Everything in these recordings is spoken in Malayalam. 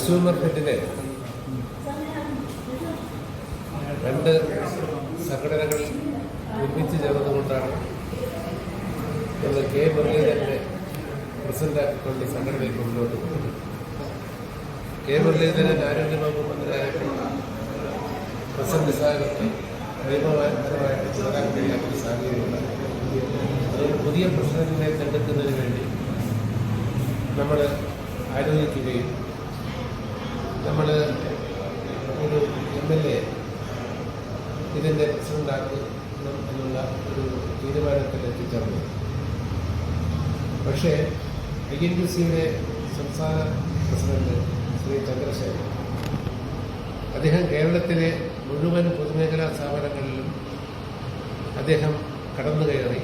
കൺസ്യൂമർ ഫെഡിനെ രണ്ട് സംഘടനകൾ ഒരുമിച്ച് ചേർന്നുകൊണ്ടാണ് നമ്മൾ കെ മുരളീധരനെ പ്രസിഡന്റാക്കിക്കൊണ്ട് സംഘടനയ്ക്ക് മുന്നോട്ട് പോകുന്നത്. കെ മുരളീധരൻ ആരോഗ്യവകുപ്പ് മന്ത്രിയായപ്പോൾ പ്രസിഡന്റ് സ്ഥാനത്ത് നിയമപരമായിട്ട് ചേരാൻ കഴിയാത്തൊരു സാഹചര്യമുണ്ടായി. അതുകൊണ്ട് പുതിയ പ്രസിഡന്റിനെ തെരഞ്ഞെടുക്കുന്നതിന് വേണ്ടി നമ്മൾ ആലോചിക്കുകയും നമ്മൾ ഒരു MLA ഇതിൻ്റെ പ്രസിഡന്റാക്കണം എന്നുള്ള ഒരു തീരുമാനത്തിൽ എത്തിച്ചേർന്നു. പക്ഷേ INTUC-യുടെ സംസ്ഥാന പ്രസിഡന്റ് ശ്രീ ചന്ദ്രശേഖരൻ അദ്ദേഹം കേരളത്തിലെ മുഴുവൻ പൊതുമേഖലാ സ്ഥാപനങ്ങളിലും അദ്ദേഹം കടന്നു കയറി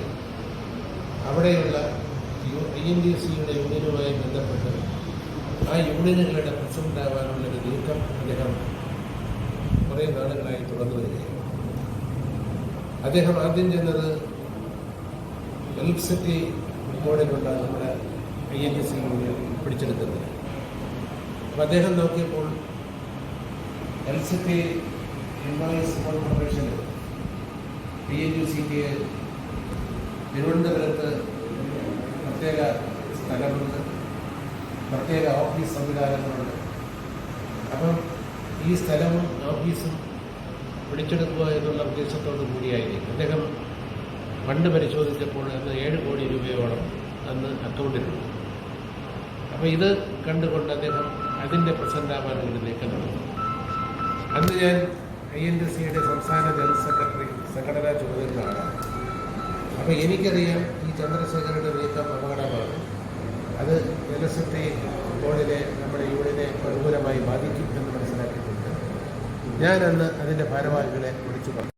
അവിടെയുള്ള INTUC-യുടെ യൂണിയനുമായി ബന്ധപ്പെട്ട് ആ യൂണിയനുകളുടെ പ്രസിഡന്റാവാനുള്ളൊരു നീക്കം അദ്ദേഹം കുറേ നാളുകളായി തുടർന്നു വരികയാണ്. അദ്ദേഹം ആദ്യം ചെന്നത് എലക്ട്രിസിറ്റി ബോർഡിലുള്ള നമ്മുടെ INTUC യൂണിയൻ പിടിച്ചെടുക്കുന്നത്. അപ്പോൾ അദ്ദേഹം നോക്കിയപ്പോൾ എലക്ട്രിസിറ്റി എംപ്ലോയീസ് കോർപ്പറേഷന് INTUC-ക്ക് തിരുവനന്തപുരത്ത് പ്രത്യേക സ്ഥലമുണ്ട്, പ്രത്യേക ഓഫീസ് സംവിധാനങ്ങളുണ്ട്. അപ്പം ഈ സ്ഥലവും ഓഫീസും പിടിച്ചെടുക്കുക എന്നുള്ള ഉദ്ദേശത്തോടു കൂടിയായിരിക്കും അദ്ദേഹം ഫണ്ട് പരിശോധിച്ചപ്പോൾ അന്ന് 7 കോടി രൂപയോളം അന്ന് അക്കൗണ്ടിലുണ്ട്. അപ്പോൾ ഇത് കണ്ടുകൊണ്ട് അദ്ദേഹം അതിൻ്റെ പ്രസിഡന്റാവാനുള്ള നീക്കം നടന്നു. അന്ന് ഞാൻ INTUC-യുടെ സംസ്ഥാന ജനറൽ സെക്രട്ടറി സംഘടനാ ചുമതലയാണ്. അപ്പോൾ എനിക്കറിയാം ഈ ചന്ദ്രശേഖരൻ്റെ നീക്കം അപകടമാണ്, അത് ഇലക്ട്രിസിറ്റി ബോർഡിനെ നമ്മുടെ യൂണിയനെ പ്രതികൂലമായി ബാധിക്കും എന്ന് മനസ്സിലാക്കിയിട്ടുണ്ട്. ഞാൻ അന്ന് അതിൻ്റെ ഭാരവാഹികളെ വിളിച്ചു പറഞ്ഞു.